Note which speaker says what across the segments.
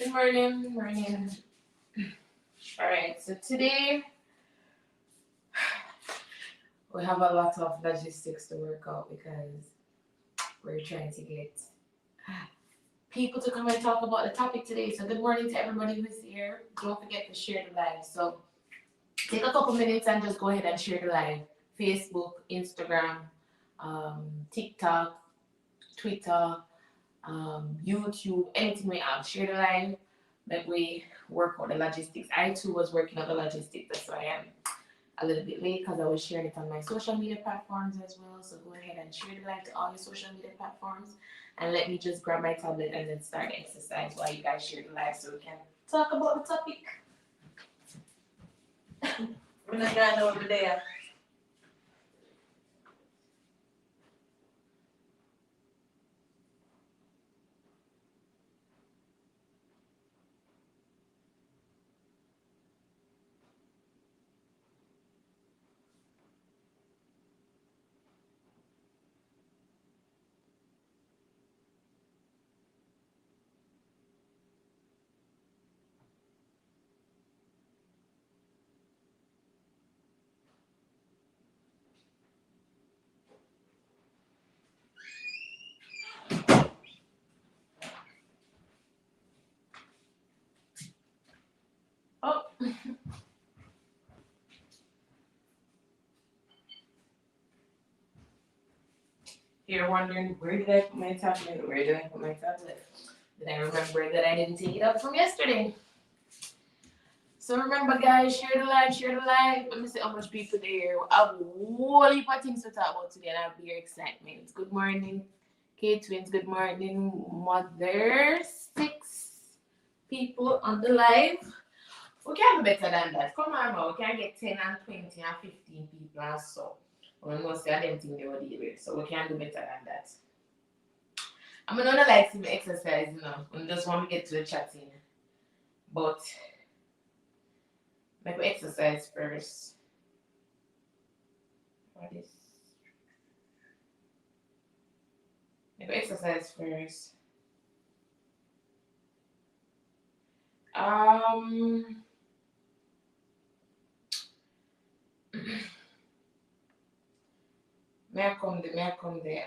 Speaker 1: Good morning, morning. Alright, so today we have a lot of logistics to work out because we're trying to get people to come and talk about the topic today. So good morning to everybody who's here. Don't forget to share the live. So take a couple minutes and just go ahead and share the live. Facebook, Instagram, TikTok, Twitter, YouTube, anything we have. Share the live. That we work on the logistics. I too was working on the logistics. That's why I am a little bit late because I was sharing it on my social media platforms as well. So go ahead and share the live to all your social media platforms. And let me just grab my tablet and then start the exercise while you guys share the live so we can talk about the topic.
Speaker 2: We're not going over there.
Speaker 1: Oh. You're wondering, where did I put my tablet? Where did I put my tablet? Then I remember that I didn't take it up from yesterday. So remember, guys, share the live, share the live. Let me see how much people there. I have a whole heap of things to talk about today, and I have your excitement. Good morning, K-Twins. Good morning, Mother. 6 people on the live. We can do better than that. Come on, man. We can get 10 and 20 and 15 people and so. We know say I didn't think they would deal with. So we can do better than that. I'm not like some exercise, I just want to get to the chatting. But make we exercise first. What is? Make we exercise first. May I come there?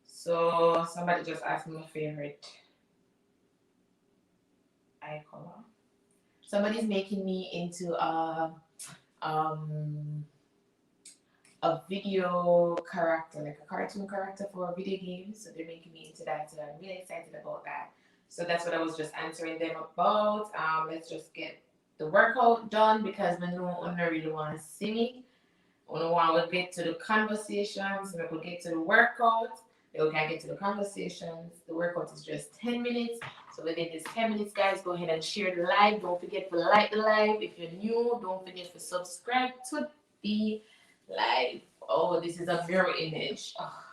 Speaker 1: So somebody just asked me my favorite eye color. Somebody's making me into a video character, like a cartoon character for a video game. So they're making me into that. So I'm really excited about that. So that's what I was just answering them about. Let's just get the workout done because I know I don't really want to see me. I don't want to get to the conversations. We will get to the workout. Then we can get to the conversations. The workout is just 10 minutes. So within this 10 minutes, guys, go ahead and share the live. Don't forget to like the live. If you're new, don't forget to subscribe to the live. Oh, this is a mirror image. Oh,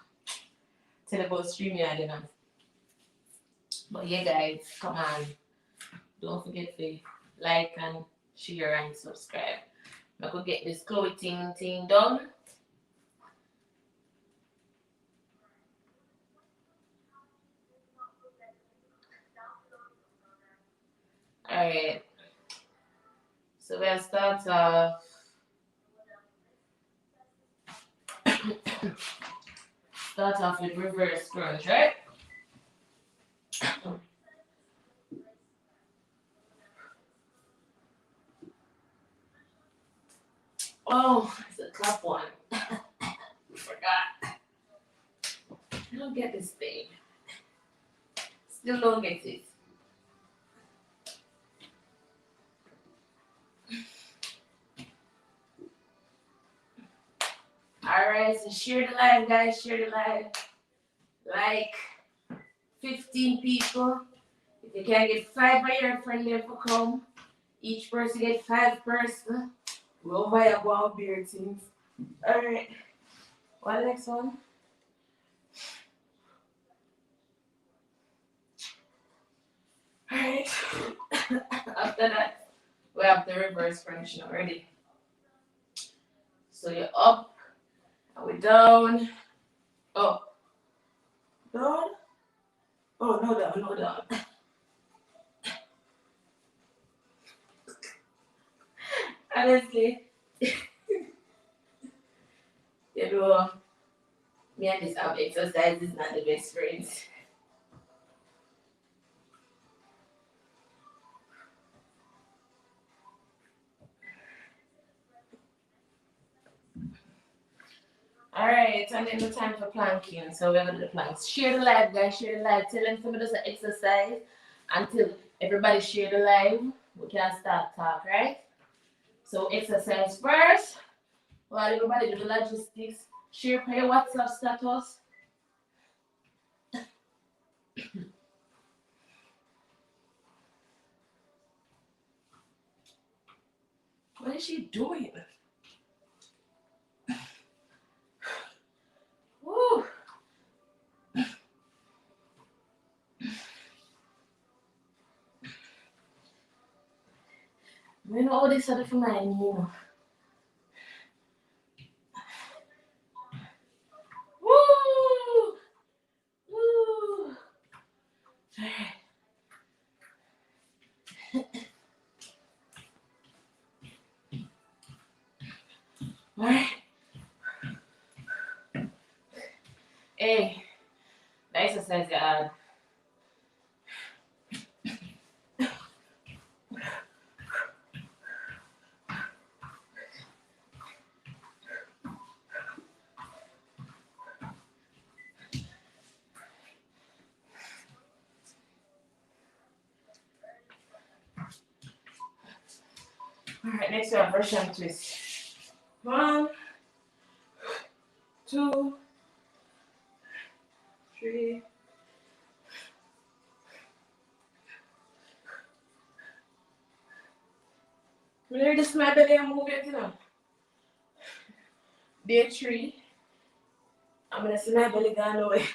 Speaker 1: tell about StreamYard, But yeah, guys, come on. Don't forget to like and share and subscribe. I could get this Chloe Ting done. Alright. So we'll start off. Start off with reverse crunch, right? Oh, it's a tough one. Forgot. I don't get this thing. Still don't get it. Alright, so share the live, guys. Share the live. Like 15 people. If you can get 5 of your friends there for come, each person get 5 person. We'll buy a wild beer things. Alright. What next one? Alright. After that, we have the reverse crunch already. So you're up and we're down, up,
Speaker 2: Down. Oh, no down, no down. Honestly, you know, me and this app exercise is not the best friends. Alright, and then the time for planking. So we're gonna do the planks. Share the live, guys. Share the live. Tell them somebody does the exercise until everybody share the live. We can start talk, right? So exercise first. While everybody do the logistics. Share your WhatsApp status. What is she doing? Woo! We know all this other for my you. Woo! Woo! Alright. Hey, the exercise you add. Alright, next we have Russian twist. 1, 2, 3. Really just my belly and move it, you know. Day 3. I'm gonna see my belly gone away.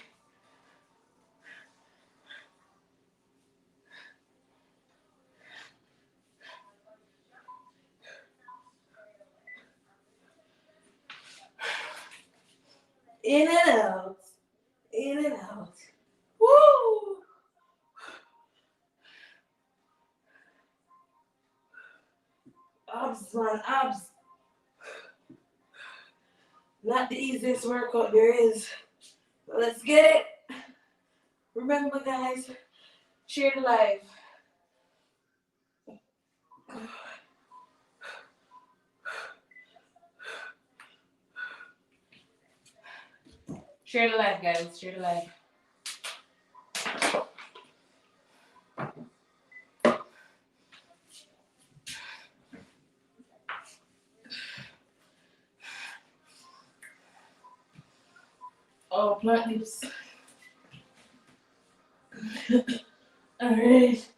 Speaker 2: In and out. In and out. Woo! Abs, man, abs. Not the easiest workout there is. But let's get it. Remember, guys, share the live. Share the live, guys. Share the live. Oh, plant lips. Alright.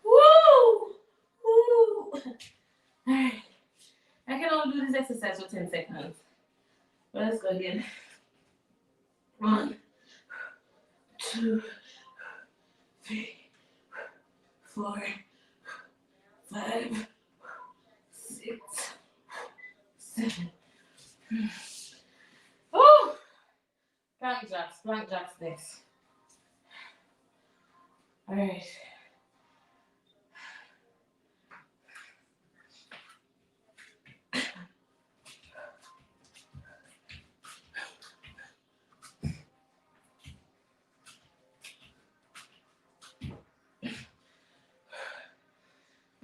Speaker 2: Woo! Woo! Alright. I can only do this exercise for 10 seconds. But let's go again. 1, 2, 3, 4, 5, 6, 7. Oh! Plank jacks next. Alright.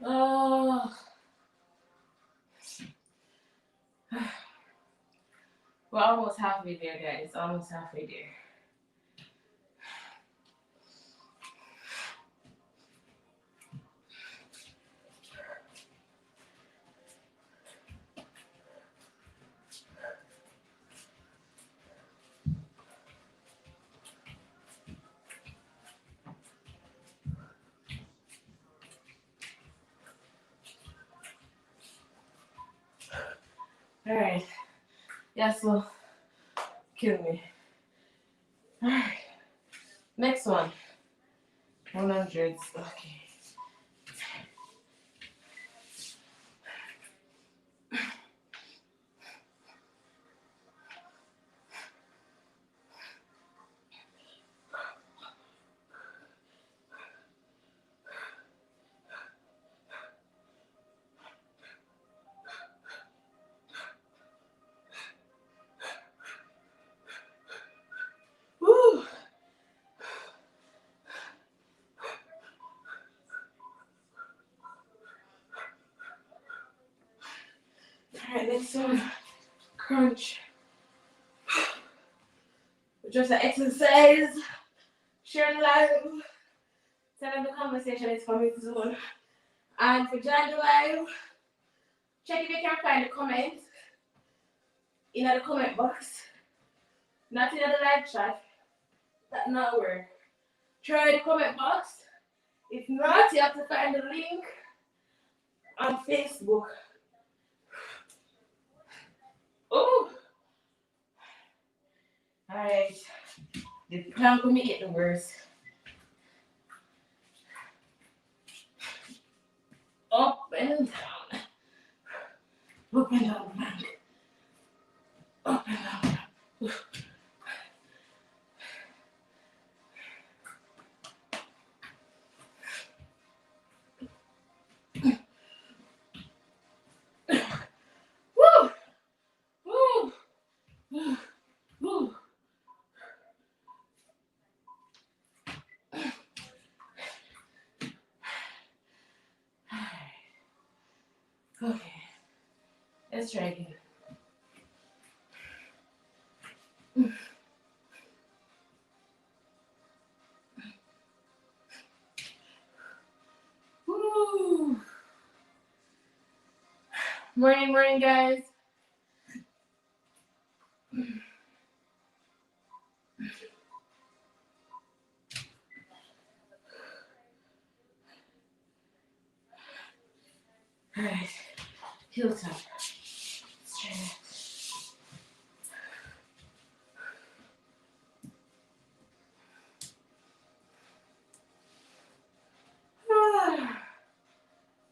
Speaker 2: Oh. We're almost halfway there, guys. Almost halfway there. Alright. Yeah, so kill me. Alright. Next one. 100. Okay. Next one, crunch. Just an exercise. Share the live. Tell them the conversation is coming soon. And for join the live, check if you can find the comments in the comment box. Not in the live chat. That not work. Try the comment box. If not, you have to find the link on Facebook. Oh! Alright. The plank will make it the worst. Up and down. Up and down plank. Up and down. Woo! Woo! Woo! Woo! Okay, let's try again. Woo. Morning, guys. All right, heel tap. Let's try that.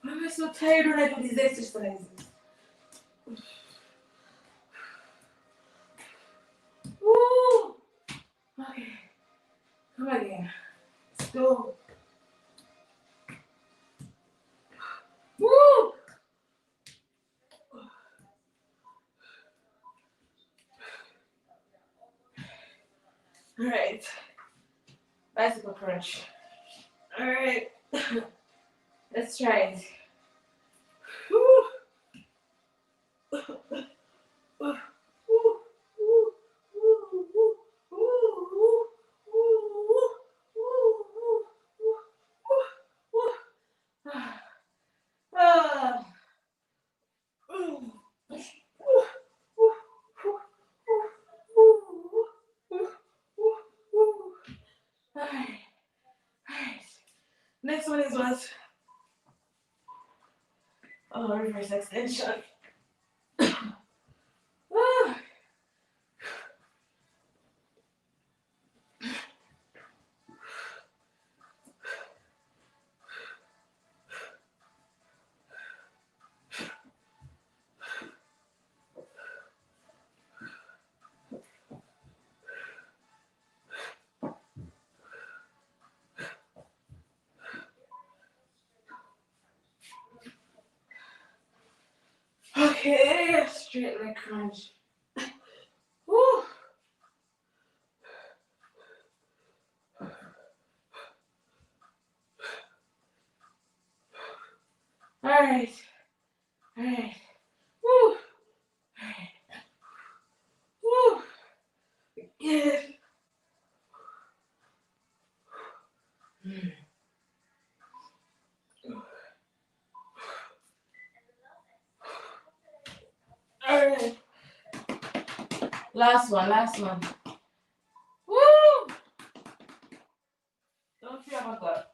Speaker 2: Why am I so tired when I do these exercises? Woo! Okay, come again. Let's go. Woo! All right, bicycle crunch. All right, let's try it. Woo! Next one is what? Oh, reverse extension. Okay, straight leg crunch. Woo. All right. Woo. Woo. Yeah. All right. Last one. Woo. Don't fear about that.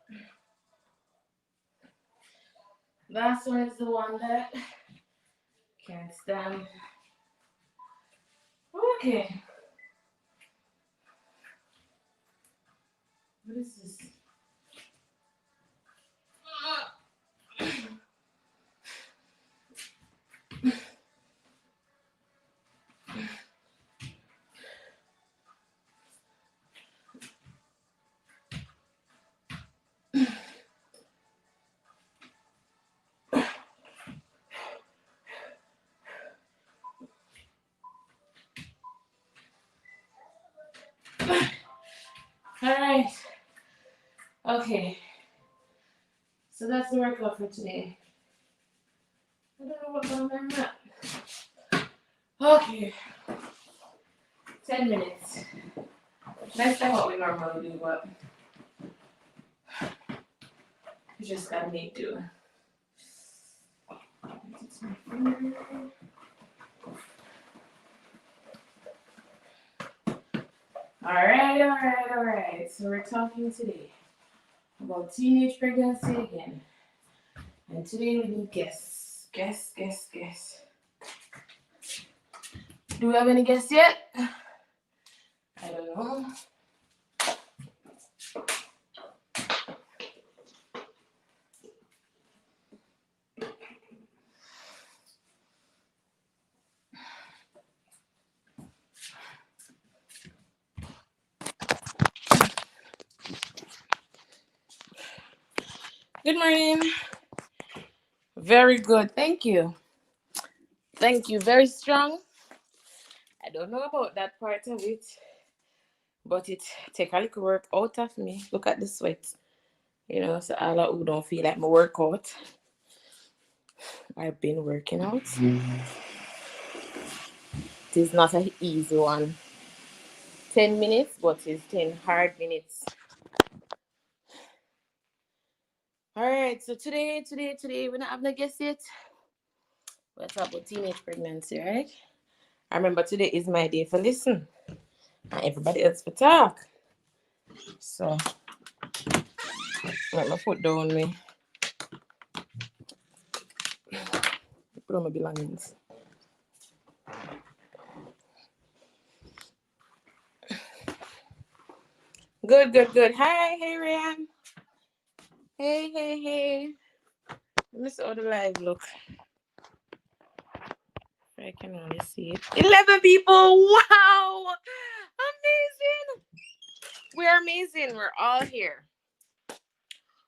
Speaker 2: Last one is the one that can't stand. Okay. What is this? All right. Okay. So that's the workout for today. I don't know what on my map. Okay, 10 minutes. Less than what we normally do, but we just gotta make do. Alright. So we're talking today about teenage pregnancy again. And today we need guess. Guess. Do we have any guests yet? I don't know. Good morning. Very good. Thank you. Very strong. I don't know about that part of it, but it take a little work out of me. Look at the sweat. So all of who don't feel like my workout. I've been working out. It is not an easy one. 10 minutes, but it's 10 hard minutes. Alright, so today, we're not having a guest yet. We're talking about teenage pregnancy, right? I remember today is my day for listen. And everybody else for talk. So, let my foot down me. Put on my belongings. Good. Hi, hey, Ryan. Hey. Let me see how the live look. I can only see it. 11 people. Wow. Amazing. We're amazing. We're all here.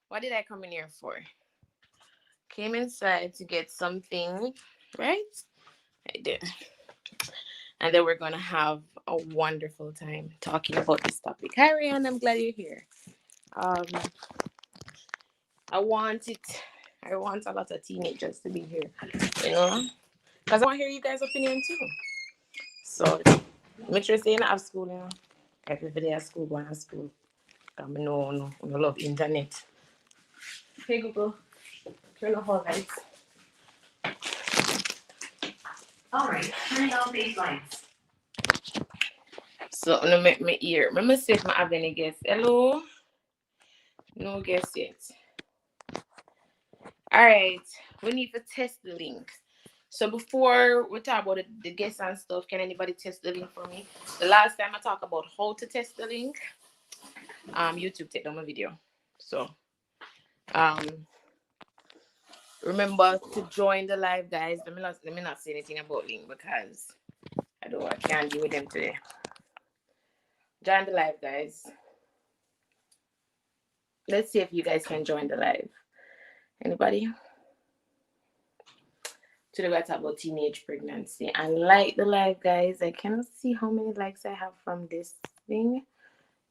Speaker 2: What did I come in here for? Came inside to get something, right? I did. And then we're going to have a wonderful time talking about this topic. Hi, Ryan. I'm glad you're here. I want a lot of teenagers to be here, because I want to hear you guys' opinion too. So make sure you're not at school, Every day at school, going to school. I know, I love internet. Hey Google, turn off all lights. Alright, turn off these lights. So I'm gonna make my ear. Remember see if I have any guests. Hello? No guests yet. Alright, we need to test the link. So before we talk about the guests and stuff, can anybody test the link for me? The last time I talked about how to test the link, YouTube take down my video. So remember to join the live, guys. Let me not say anything about link because I can't deal with them today. Join the live, guys. Let's see if you guys can join the live. Anybody? Today we're talking about teenage pregnancy. And like the live, guys, I cannot see how many likes I have from this thing.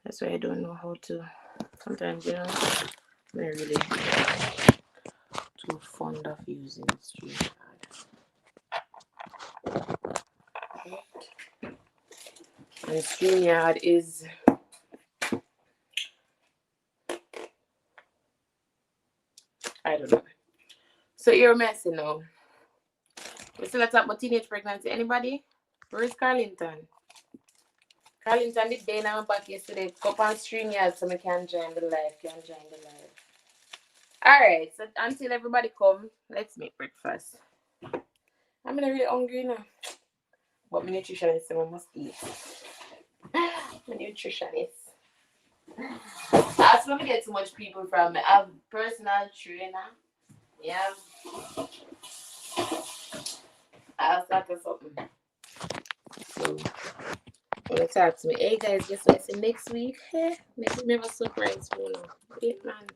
Speaker 2: That's why I don't know how to. Sometimes, I'm not really too fond of using StreamYard. And StreamYard is I don't know. So you're messing now. We still talk about teenage pregnancy. Anybody? Where's Carlington? Carlington did day now back yesterday. Go on StreamYard so we can join the live. Alright, so until everybody come, let's make breakfast. I'm really hungry now. But my nutritionist said we must eat. My nutritionist. That's when we get too much people from. I have personal trainer. Yeah. I'll start with something. So, when you talk to me, hey guys, guess what? It's next week. Next week we have a surprise for you. Wait, man.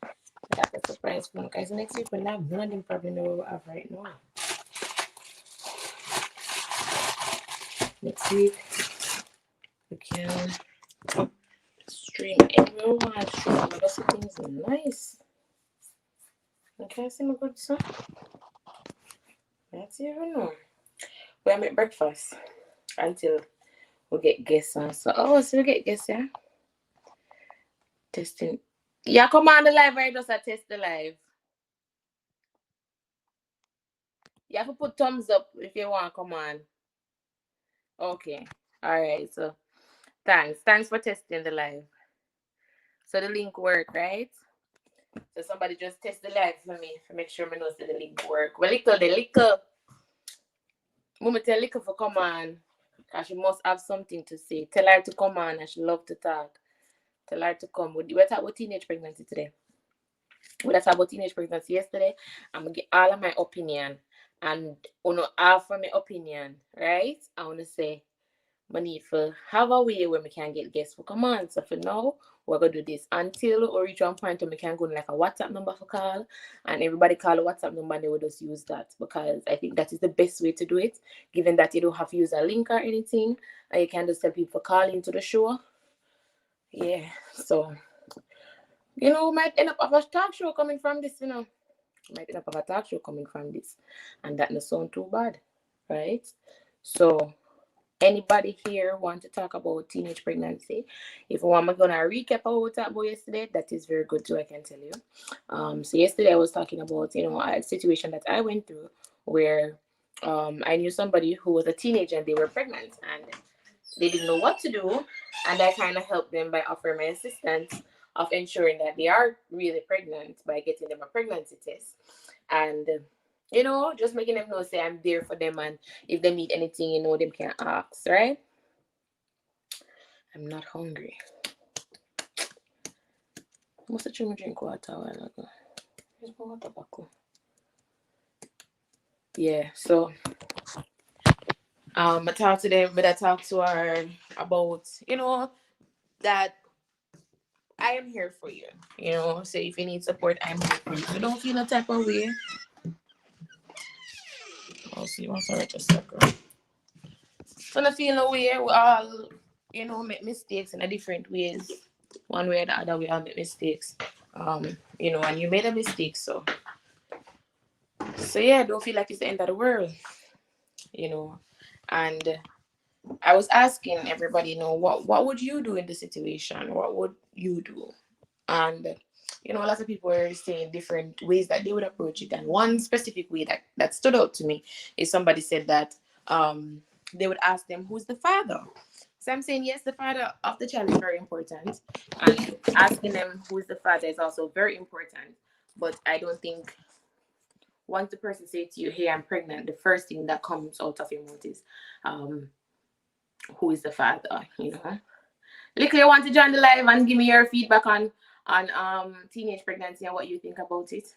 Speaker 2: I got a surprise for you guys. Next week we'll have none of them probably know what we have right now. Next week we can stream everywhere we want to stream. But that's things nice. Okay, see my good son. That's even more. we make breakfast until we get guests on. So so we get guests, yeah. Testing. Yeah, come on the live, right? Just a test the live. You have to put thumbs up if you want. Come on. Okay. All right. So thanks. Thanks for testing the live. So the link work, right? So somebody just test the live for me to make sure me know that the link work. Well, the little. Mama tell little for come on. Cause she must have something to say. Tell her to come on and she love to talk. Tell her to come. We're talking about teenage pregnancy today. We talked about teenage pregnancy yesterday. I'm gonna get all of my opinion. And half of my opinion, right? I wanna say I need for have a way where we can get guests for come on. So for now, we're gonna do this until we reach one point where we can go like a WhatsApp number for call and everybody call a WhatsApp number and they will just use that because I think that is the best way to do it, given that you don't have to use a link or anything, and you can just tell people call into the show. Yeah, so we might end up have a talk show coming from this. Might end up have a talk show coming from this. And that doesn't sound too bad. Right? So anybody here want to talk about teenage pregnancy? If you want, I'm gonna recap what we talked about yesterday. That is very good too, I can tell you. So yesterday I was talking about a situation that I went through where I knew somebody who was a teenager and they were pregnant and they didn't know what to do, and I kind of helped them by offering my assistance of ensuring that they are really pregnant by getting them a pregnancy test and just making them know say I'm there for them and if they need anything them can ask, right? I'm not hungry. I must have drink water a while ago. Where's my water bottle? Yeah, so I talked to them, but I talked to her about that I am here for you. So if you need support, I'm here for you. So don't feel no type of way. I'll see once I reach a circle. So don't feel no way. We all, make mistakes in a different ways. One way or the other, we all make mistakes. And you made a mistake, so yeah, don't feel like it's the end of the world. And I was asking everybody, what would you do in the situation? What would you do? And a lot of people were saying different ways that they would approach it. And one specific way that stood out to me is somebody said that they would ask them, who's the father? So I'm saying, yes, the father of the child is very important. And asking them who's the father is also very important. But I don't think once the person says to you, hey, I'm pregnant, the first thing that comes out of your mouth is, who is the father, Lickle, you want to join the live and give me your feedback on teenage pregnancy and what you think about it,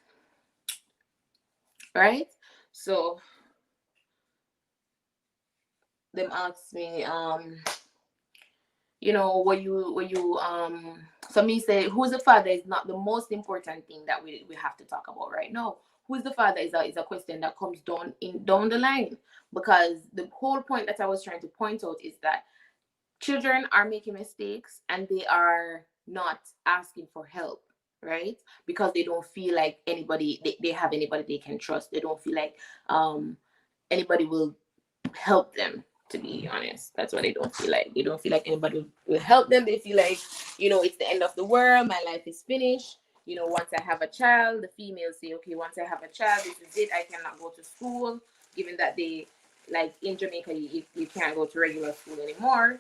Speaker 2: right? So them asked me so me say who's the father is not the most important thing that we have to talk about right now. Who's the father is a question that comes down the line, because the whole point that I was trying to point out is that children are making mistakes and they are not asking for help, right? Because they don't feel like they have anybody they can trust. They don't feel like anybody will help them, to be honest. That's what they don't feel like. They don't feel like anybody will help them. They feel like, it's the end of the world. My life is finished. Once I have a child, the females say, okay, once I have a child, this is it. I cannot go to school, given that they, like in Jamaica, you can't go to regular school anymore.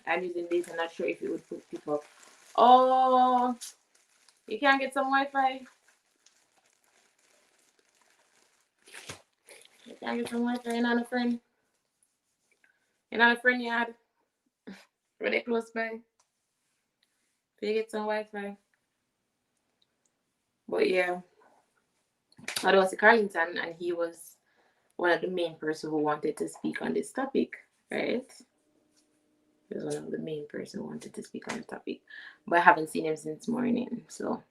Speaker 2: I'm using this. I'm not sure if it would pick up. Oh, you can't get some Wi-Fi. You can't get some Wi-Fi. You're not a friend. You're not a friend you had. Really close by. You get some Wi-Fi. But yeah, I was Carlington, and he was one of the main person who wanted to speak on this topic, right? He was one of the main person who wanted to speak on the topic, but I haven't seen him since morning, so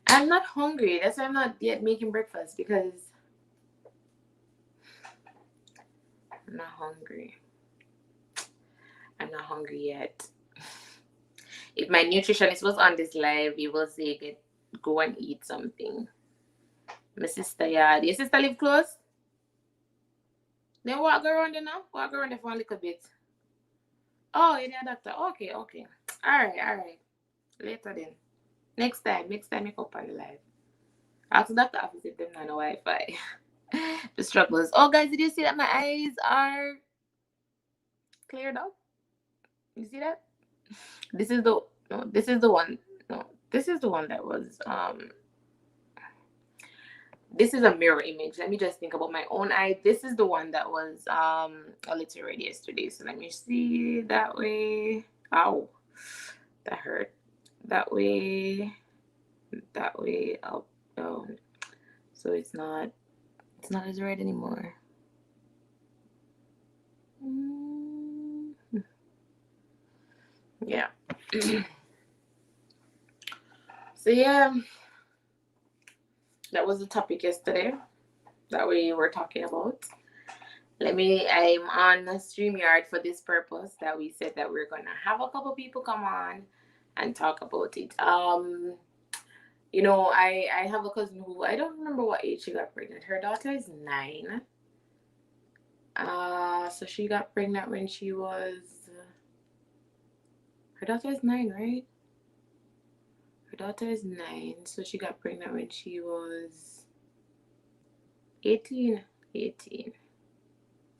Speaker 2: I'm not hungry. That's why I'm not yet making breakfast, because I'm not hungry. I'm not hungry yet. If my nutritionist was on this live, he will say, go and eat something. My sister, yeah. Your sister live close?
Speaker 1: Then walk around there now. Walk around there for a little bit. Oh, you're the doctor. Okay, okay. Alright, alright. Later then. Next time you come on the live. Ask the doctor office if them not no Wi-Fi. The struggles. Oh guys, did you see that my eyes are cleared up? You see that? This is the no, this is the one. No, this is the one that was this is a mirror image. Let me just think about my own eye. This is the one that was a little red yesterday. So let me see that way. Ow. That hurt. That way. That way up down. So it's not as red anymore. Yeah. So yeah, that was the topic yesterday that we were talking about. I'm on StreamYard for this purpose that we said that we're gonna have a couple people come on and talk about it. I have a cousin who I don't remember what age she got pregnant. Her daughter is 9. So she got pregnant when she was. Her daughter is 9, right? Her daughter is 9, so she got pregnant when she was 18. 18. Is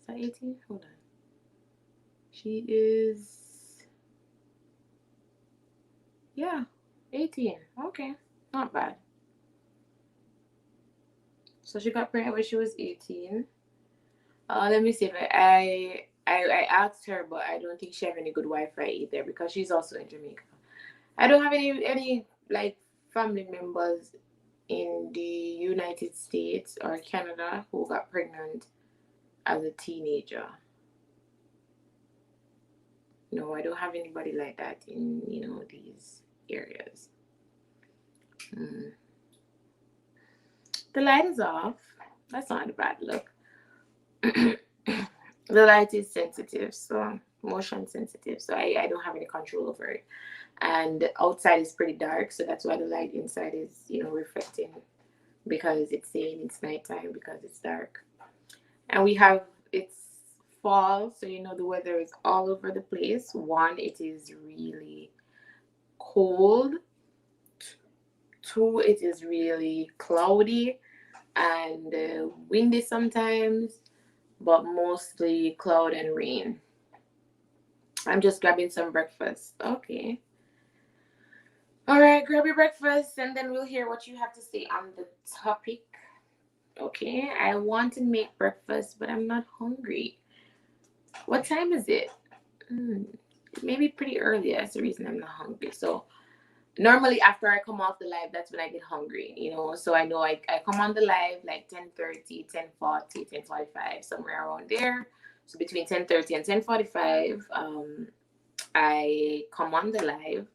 Speaker 1: that 18? Hold on. She is. Yeah, 18. Okay, not bad. So she got pregnant when she was 18. Let me see if I asked her, but I don't think she have any good Wi-Fi either because she's also in Jamaica. I don't have any like family members in the United States or Canada who got pregnant as a teenager. No, I don't have anybody like that in these areas. The light is off. That's not a bad look. The light is sensitive, so motion sensitive, so I don't have any control over it. And outside is pretty dark, so that's why the light inside is reflecting, because it's saying it's nighttime because it's dark. And it's fall, so the weather is all over the place. One, it is really cold. Two, it is really cloudy and windy sometimes, but mostly cloud and rain. I'm just grabbing some breakfast. Okay. All right, grab your breakfast and then we'll hear what you have to say on the topic. Okay, I want to make breakfast, but I'm not hungry. What time is it? Maybe pretty early. That's the reason I'm not hungry. So normally after I come off the live, that's when I get hungry, So I know I come on the live like 10:30, 10:40, 10:45, somewhere around there. So between 10:30 and 10:45, I come on the live.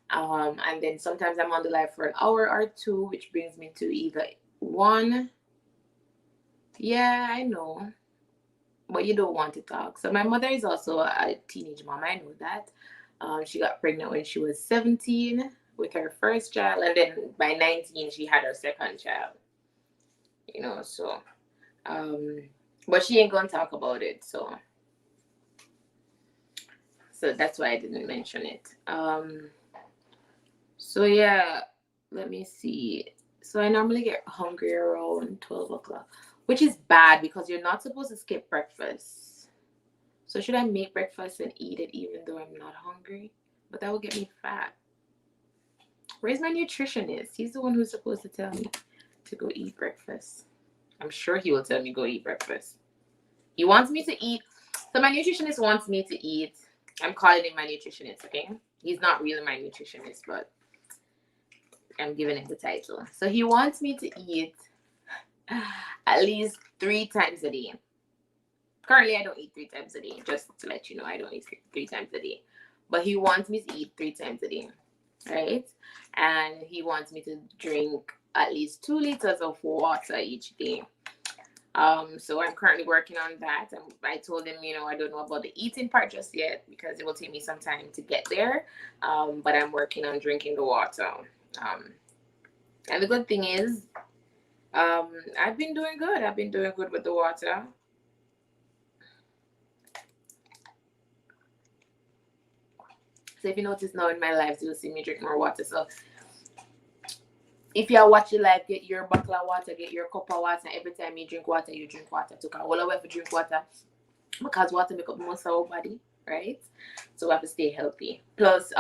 Speaker 1: And then sometimes I'm on the live for an hour or two, which brings me to either 1. Yeah, I know. But you don't want to talk. So my mother is also a teenage mom. I know that. She got pregnant when she was 17 with her first child, and then by 19 she had her second child. So but she ain't gonna talk about it, so that's why I didn't mention it. So yeah, let me see. So I normally get hungry around 12 o'clock, which is bad because you're not supposed to skip breakfast. So should I make breakfast and eat it even though I'm not hungry? But that will get me fat. Where's my nutritionist? He's the one who's supposed to tell me to go eat breakfast. I'm sure he will tell me go eat breakfast. He wants me to eat. So my nutritionist wants me to eat. I'm calling him my nutritionist, okay? He's not really my nutritionist, but I'm giving him the title. So he wants me to eat at least 3 times a day. Currently, I don't eat 3 times a day. Just to let you know, I don't eat 3 times a day. But he wants me to eat 3 times a day, right? And he wants me to drink at least 2 liters of water each day. So I'm currently working on that. I told him, I don't know about the eating part just yet because it will take me some time to get there. But I'm working on drinking the water. And the good thing is, I've been doing good. I've been doing good with the water.
Speaker 2: So if you notice now in my lives, you'll see me drink more water. So if you're watching live, get your bottle of water, get your cup of water. Every time you drink water, you drink water. To all the way for drink water because water make up most of our body, right? So we have to stay healthy. Plus,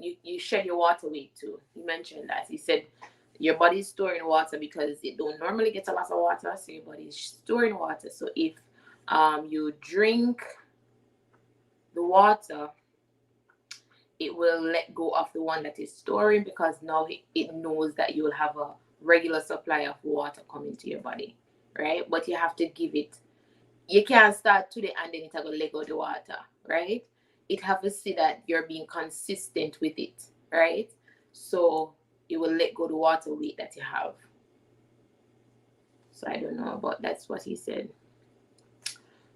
Speaker 2: you shed your water weight too. You mentioned that. You said your body is storing water because it don't normally get a lot of water, so your body is storing water. So if you drink the water, it will let go of the one that is storing because now it knows that you will have a regular supply of water coming to your body, right? But you have to give it. You can't start today and then it will let go the water, right? It have to see that you're being consistent with it, right? So it will let go the water weight that you have. So I don't know, but that's what he said.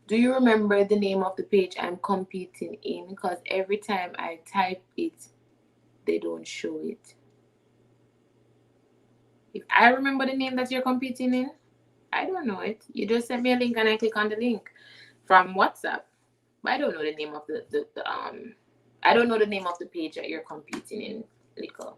Speaker 2: Do you remember the name of the page I'm competing in? Because every time I type it, they don't show it. If I remember the name that you're competing in, I don't know it. You just sent me a link and I click on the link from WhatsApp. But I don't know the name of the I don't know the name of the page that you're competing in, Lico.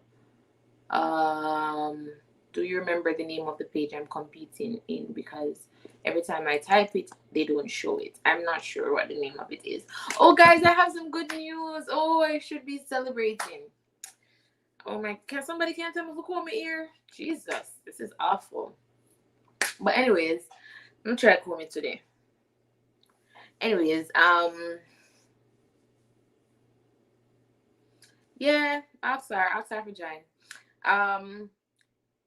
Speaker 2: Do you remember the name of the page I'm competing in? Because every time I type it, they don't show it. I'm not sure what the name of it is. Oh, guys, I have some good news. Oh, I should be celebrating. Oh my, somebody can't tell me who call me here? Jesus, this is awful. But anyways, I'm gonna try to call me today. Anyways, yeah, I'll start for Jane.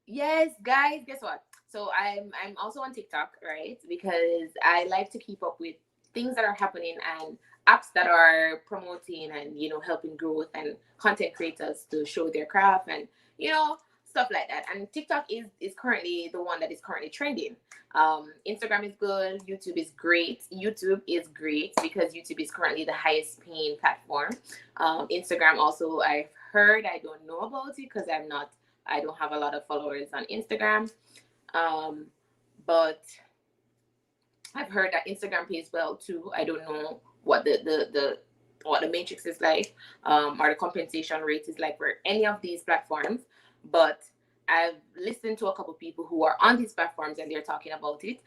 Speaker 2: Yes, guys, guess what? So I'm also on TikTok, right? Because I like to keep up with things that are happening and apps that are promoting and helping growth and content creators to show their craft and stuff like that. And TikTok is currently the one that is currently trending. Instagram is good. YouTube is great. YouTube is great because YouTube is currently the highest paying platform. Instagram also, I've heard. I don't know about it because I don't have a lot of followers on Instagram. But I've heard that Instagram pays well too. I don't know what the matrix is like, or the compensation rate is like for any of these platforms. But I've listened to a couple people who are on these platforms and they're talking about it.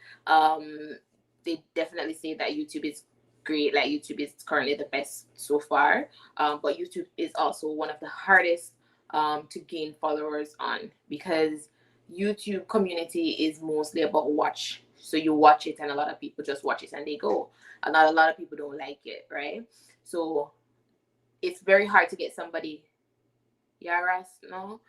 Speaker 2: They definitely say that YouTube is great. Like YouTube is currently the best so far. But YouTube is also one of the hardest to gain followers on because YouTube community is mostly about watch. So you watch it and a lot of people just watch it and they go. And not a lot of people don't like it, right? So it's very hard to get somebody, Yaras, no?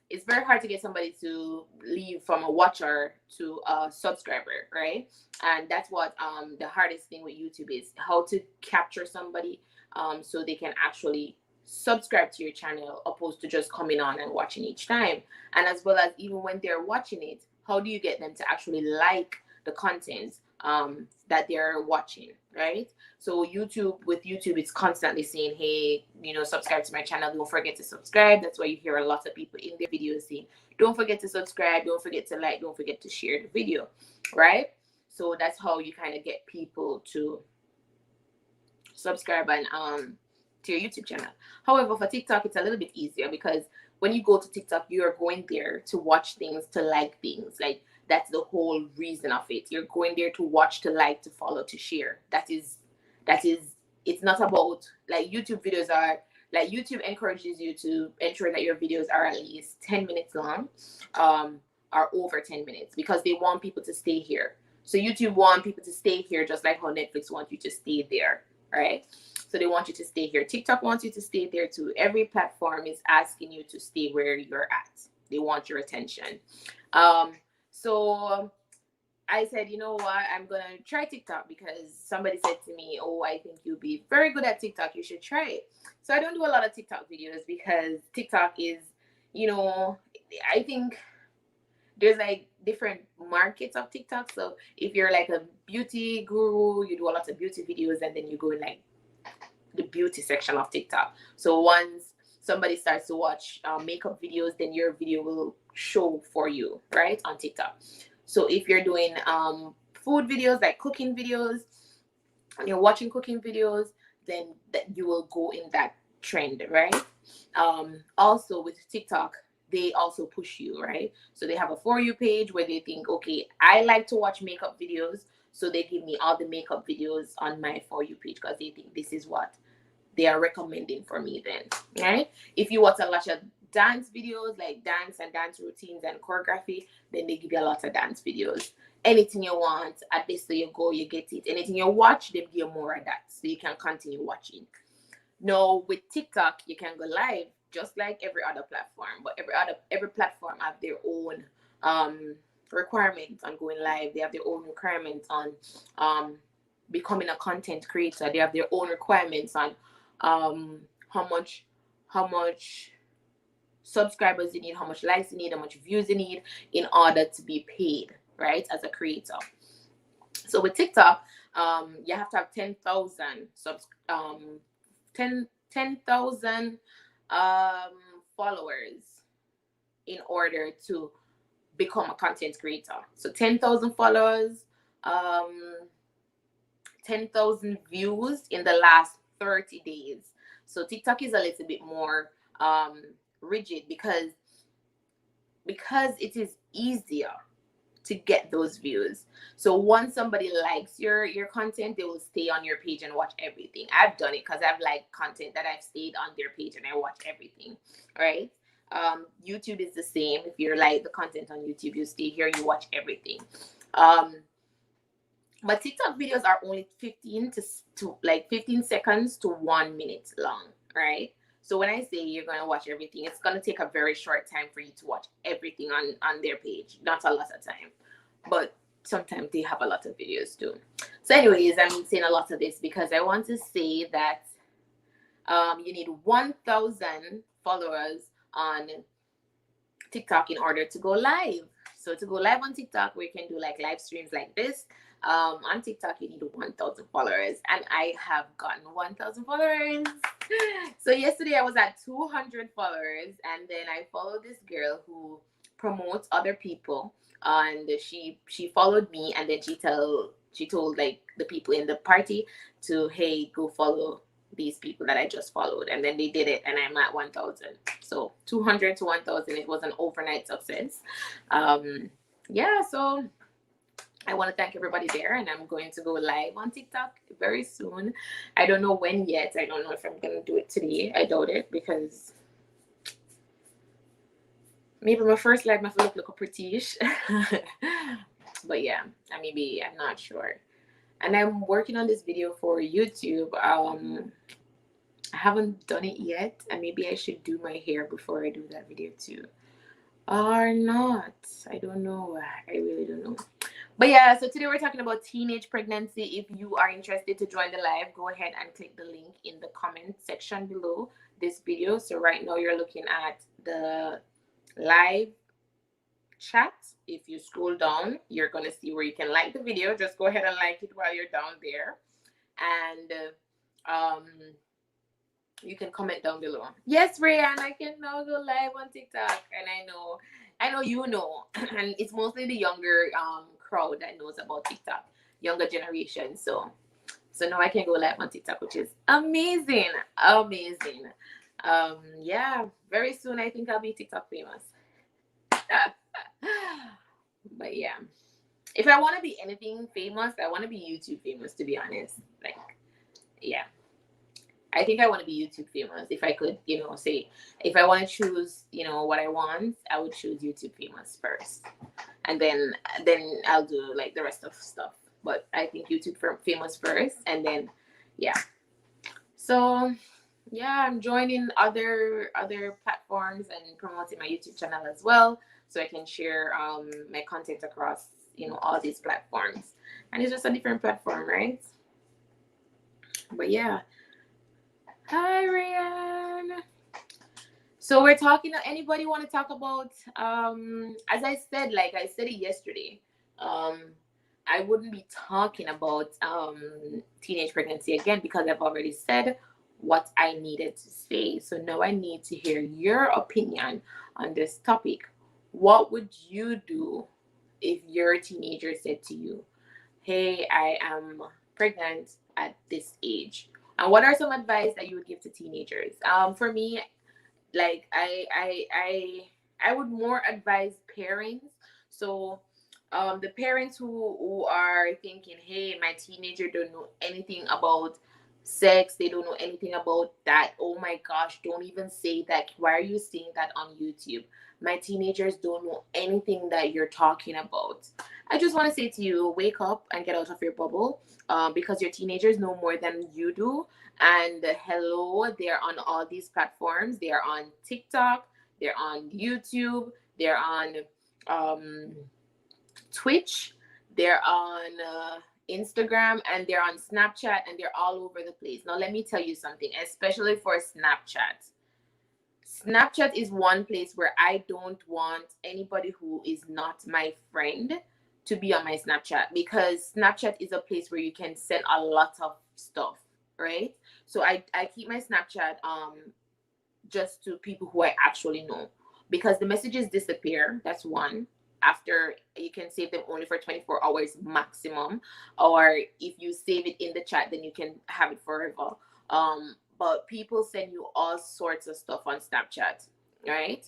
Speaker 2: It's very hard to get somebody to leave from a watcher to a subscriber, right? And that's what the hardest thing with YouTube is, how to capture somebody so they can actually subscribe to your channel opposed to just coming on and watching each time. And as well as even when they're watching it, how do you get them to actually like the content that they're watching, right? So with YouTube, it's constantly saying, hey, subscribe to my channel. Don't forget to subscribe. That's why you hear a lot of people in their videos saying, don't forget to subscribe. Don't forget to like. Don't forget to share the video, right? So that's how you kind of get people to subscribe and to your YouTube channel. However, for TikTok, it's a little bit easier because when you go to TikTok, you are going there to watch things, to like things. Like that's the whole reason of it. You're going there to watch, to like, to follow, to share. That is it's not about like YouTube videos are like YouTube encourages you to ensure that your videos are at least 10 minutes long, or over 10 minutes because they want people to stay here. So YouTube want people to stay here just like how Netflix wants you to stay there, right? So they want you to stay here. TikTok wants you to stay there too. Every platform is asking you to stay where you're at. They want your attention. So I said, you know what? I'm going to try TikTok because somebody said to me, oh, I think you'll be very good at TikTok. You should try it. So I don't do a lot of TikTok videos because TikTok is, I think there's like different markets of TikTok. So if you're like a beauty guru, you do a lot of beauty videos and then you go in like the beauty section of TikTok. So once somebody starts to watch makeup videos, then your video will show for you, right, on TikTok. So if you're doing food videos, like cooking videos, and you're watching cooking videos, then you will go in that trend, right? Also with TikTok, they also push you, right? So they have a For You page where they think, okay, I like to watch makeup videos, so they give me all the makeup videos on my For You page because they think this is what they are recommending for me then, right? If you want a lot of dance videos, like dance and dance routines and choreography, then they give you a lot of dance videos. Anything you want, at this so you go, you get it. Anything you watch, they give you more of that, so you can continue watching. No, with TikTok, you can go live just like every other platform, but every platform have their own um requirements on going live. They have their own requirements on um becoming a content creator. They have their own requirements on how much subscribers you need, how much likes you need, how much views you need in order to be paid, right? As a creator. So with TikTok, you have to have 10,000 10,000 followers in order to become a content creator. So 10,000 followers, um, 10,000 views in the last 30 days. So TikTok is a little bit more rigid because it is easier to get those views. So once somebody likes your content, they will stay on your page and watch everything. I've done it because I've liked content that I've stayed on their page and I watch everything, right? YouTube is the same. If you're like the content on YouTube, you stay here, you watch everything. Um, but TikTok videos are only 15 to like 15 seconds to 1 minute long, right? So when I say you're gonna watch everything, it's gonna take a very short time for you to watch everything on their page. Not a lot of time, but sometimes they have a lot of videos too. So, anyways, I'm saying a lot of this because I want to say that you need 1,000 followers on TikTok in order to go live. So to go live on TikTok, we can do like live streams like this. On TikTok, you need 1,000 followers, and I have gotten 1,000 followers. So yesterday I was at 200 followers, and then I followed this girl who promotes other people, and she followed me, and then she told like the people in the party to, hey, go follow these people that I just followed, and then they did it, and I'm at 1,000. So 200 to 1,000, it was an overnight success. Yeah, so I want to thank everybody there, and I'm going to go live on TikTok very soon. I don't know when yet. I don't know if I'm going to do it today. I doubt it because maybe my first live might look a pretty-ish. But yeah, maybe I'm not sure. And I'm working on this video for YouTube. I haven't done it yet, and maybe I should do my hair before I do that video too. Or not. I don't know. I really don't know. But yeah, so today we're talking about teenage pregnancy. If you are interested to join the live, go ahead and click the link in the comment section below this video. So right now you're looking at the live chat. If you scroll down, you're going to see where you can like the video. Just go ahead and like it while you're down there. And you can comment down below. Yes, Rayan, I can now go live on TikTok, and I know you know, and it's mostly the younger crowd that knows about TikTok, younger generation. So now I can go live on TikTok, which is amazing, amazing. Yeah, very soon I think I'll be TikTok famous. But yeah, if I want to be anything famous, I want to be YouTube famous. To be honest, like yeah. I think I want to be YouTube famous. If I could, say if I want to choose, what I want, I would choose YouTube famous first, and then I'll do like the rest of stuff. But I think YouTube famous first, and then yeah. So yeah, I'm joining other platforms and promoting my YouTube channel as well, so I can share my content across all these platforms, and it's just a different platform, right? But yeah. Hi, Ryan. So we're talking. Anybody want to talk about? As I said, like I said it yesterday. I wouldn't be talking about teenage pregnancy again because I've already said what I needed to say. So now I need to hear your opinion on this topic. What would you do if your teenager said to you, "Hey, I am pregnant at this age"?
Speaker 1: And what are some advice that you would give to teenagers? For me, like I would more advise parents. So the parents who are thinking, hey, my teenager don't know anything about sex, they don't know anything about that, oh my gosh, don't even say that, why are you saying that on YouTube? My teenagers don't know anything that you're talking about. I just want to say to you, wake up and get out of your bubble, because your teenagers know more than you do. And hello, they're on all these platforms. They're on TikTok, they're on YouTube, they're on um, Twitch, they're on Instagram, and they're on Snapchat, and they're all over the place. Now, let me tell you something, especially for Snapchat. Snapchat is one place where I don't want anybody who is not my friend to be on my Snapchat, because Snapchat is a place where you can send a lot of stuff, right? So I keep my Snapchat just to people who I actually know, because the messages disappear. That's one. After, you can save them only for 24 hours maximum, or if you save it in the chat, then you can have it forever. But people send you all sorts of stuff on Snapchat, right?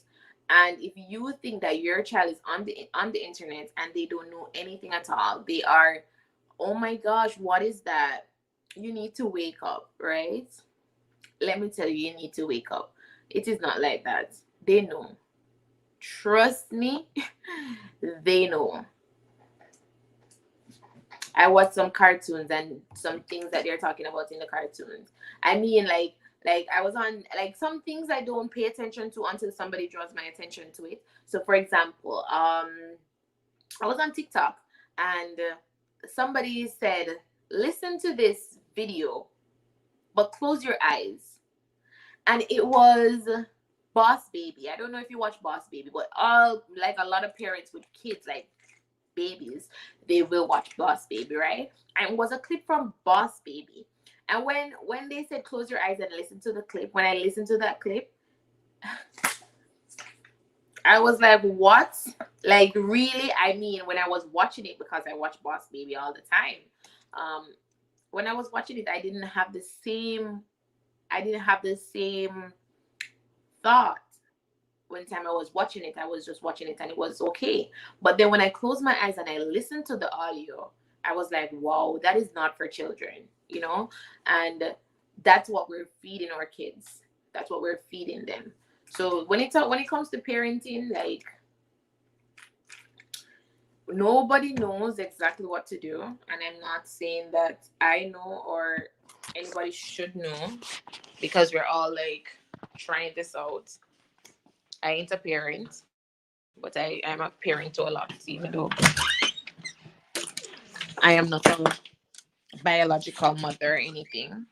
Speaker 1: And if you think that your child is on the internet and they don't know anything at all, they are, oh my gosh, what is that? You need to wake up, right? Let me tell you, you need to wake up. It is not like that. They know. Trust me, they know. I watch some cartoons and some things that they're talking about in the cartoons. I mean, like I was on, like, some things I don't pay attention to until somebody draws my attention to it. So, for example, I was on TikTok, and somebody said, "Listen to this video, but close your eyes." And it was Boss Baby. I don't know if you watch Boss Baby, but all, like, a lot of parents with kids, like babies, they will watch Boss Baby, right? And it was a clip from Boss Baby. And when they said close your eyes and listen to the clip, when I listened to that clip, I was like, what? Like, really? I mean, when I was watching it, because I watch Boss Baby all the time, when I was watching it, I didn't have the same thought. When time I was watching it, I was just watching it and it was okay. But then when I closed my eyes and I listened to the audio, I was like, wow, that is not for children, you know? And that's what we're feeding our kids. That's what we're feeding them. So when it comes to parenting, like, nobody knows exactly what to do. And I'm not saying that I know or anybody should know, because we're all like trying this out. I ain't a parent, but I'm a parent to a lot, even though I am not a biological mother or anything.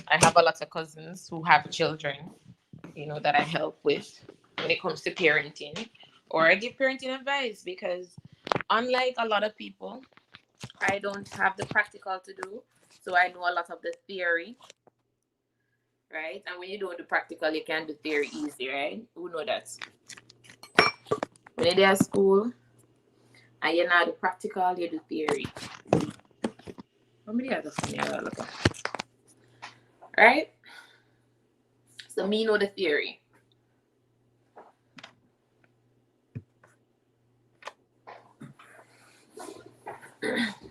Speaker 1: I have a lot of cousins who have children, that I help with when it comes to parenting, or I give parenting advice, because unlike a lot of people, I don't have the practical to do. So I know a lot of the theory, right? And when you don't do practical, you can do theory easy, right? Who know that? When you're at school and you're not do practical, you do theory. How many other funny I look at? Right? So me know the theory.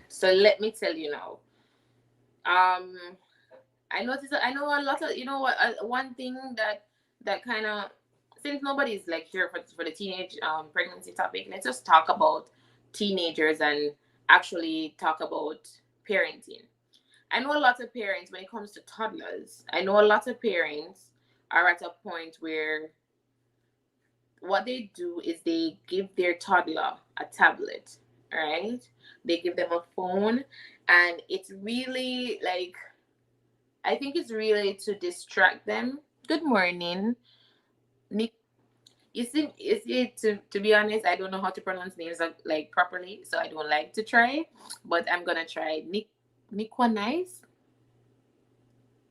Speaker 1: So let me tell you now. I know a lot of, what, one thing that kind of, since nobody's like here for the teenage pregnancy topic, let's just talk about teenagers and actually talk about parenting. I know a lot of parents, when it comes to toddlers, I know a lot of parents are at a point where what they do is they give their toddler a tablet, right? They give them a phone, and it's really like, I think it's really to distract them. Good morning, Nick. To be honest, I don't know how to pronounce names like properly, so I don't like to try, but I'm gonna try. Nick nice.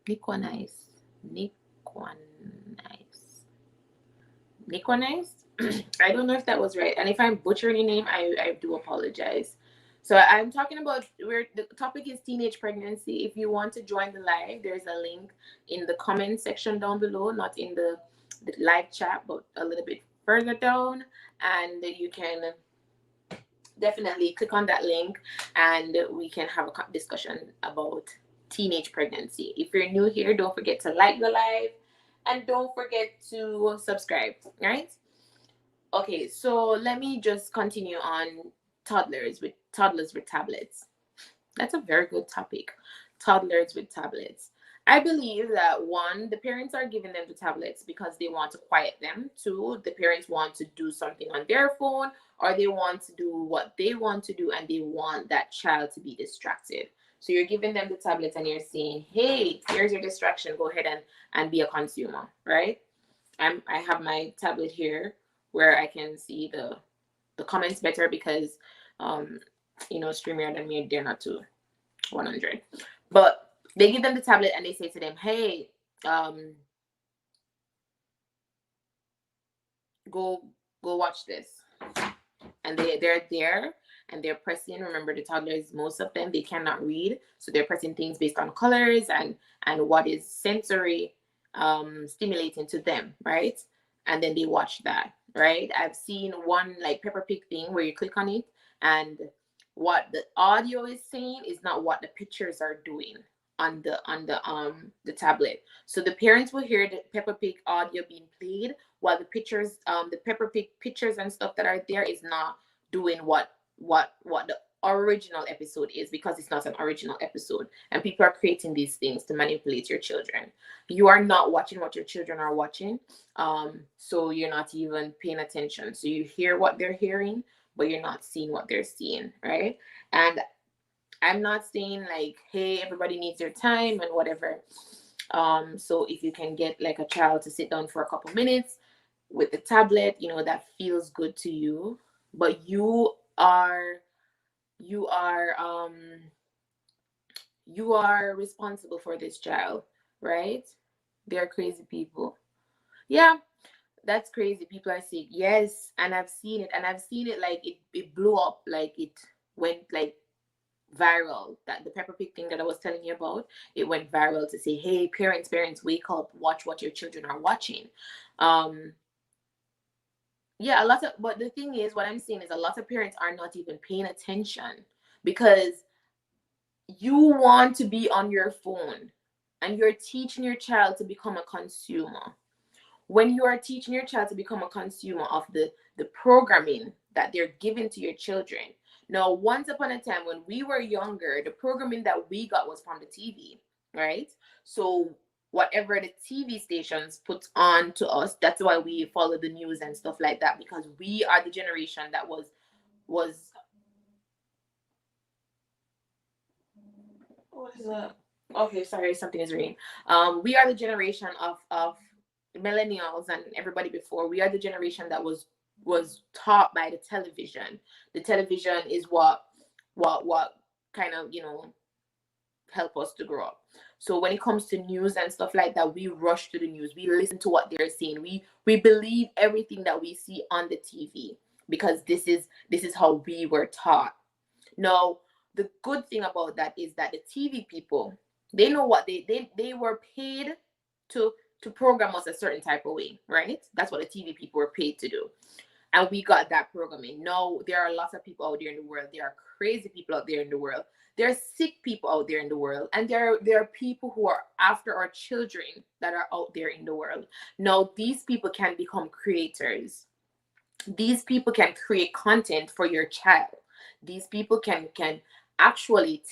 Speaker 1: Nick nice. Nick nice. Nick nice. I don't know if that was right, and if I'm butchering your name, I do apologize. So I'm talking about where the topic is teenage pregnancy. If you want to join the live, there's a link in the comment section down below, not in the live chat, but a little bit further down, and you can definitely click on that link and we can have a discussion about teenage pregnancy. If you're new here, don't forget to like the live and don't forget to subscribe, right? Okay, so let me just continue on toddlers with tablets. That's a very good topic. Toddlers with tablets. I believe that one, the parents are giving them the tablets because they want to quiet them. Two, the parents want to do something on their phone or they want to do what they want to do and they want that child to be distracted. So you're giving them the tablets and you're saying, hey, here's your distraction. Go ahead and be a consumer, right? I have my tablet here where I can see the comments better because StreamYard and me, they're not too 100. But they give them the tablet and they say to them, hey, go watch this. And they're there and they're pressing. Remember, the toddlers, most of them, they cannot read. So they're pressing things based on colors and what is sensory stimulating to them, right? And then they watch that, right? I've seen one like Pepper Pig thing where you click on it and what the audio is saying is not what the pictures are doing on the tablet. So the parents will hear the Peppa Pig audio being played while the pictures, the Peppa Pig pictures and stuff that are there is not doing what the original episode is, because it's not an original episode. And people are creating these things to manipulate your children. You are not watching what your children are watching. So you're not even paying attention. So you hear what they're hearing, but you're not seeing what they're seeing, right? And I'm not saying like, hey, everybody needs their time and whatever. So if you can get like a child to sit down for a couple minutes with the tablet, that feels good to you. But you are responsible for this child, right? They're crazy people. Yeah, that's crazy. People are saying yes, and I've seen it, like it blew up, like it went like viral. That the Pepper Pig thing that I was telling you about, it went viral to say, hey, parents, wake up, watch what your children are watching. Yeah, but the thing is, what I'm seeing is a lot of parents are not even paying attention because you want to be on your phone and you're teaching your child to become a consumer. When you are teaching your child to become a consumer of the programming that they're giving to your children. Now, once upon a time when we were younger, the programming that we got was from the TV, right? So whatever the TV stations put on to us, that's why we follow the news and stuff like that, because we are the generation that was what is that? Okay, sorry, something is ringing. We are the generation of millennials and everybody before. We are the generation that was taught by the television. The television is what kind of help us to grow up. So when it comes to news and stuff like that, we rush to the news. We listen to what they're saying. We believe everything that we see on the TV because this is how we were taught. Now, the good thing about that is that the TV people, they know what they were paid to program us a certain type of way, right? That's what the TV people were paid to do. And we got that programming. No, there are lots of people out there in the world. There are crazy people out there in the world. There are sick people out there in the world. And there are people who are after our children that are out there in the world. Now, these people can become creators. These people can create content for your child. These people can actually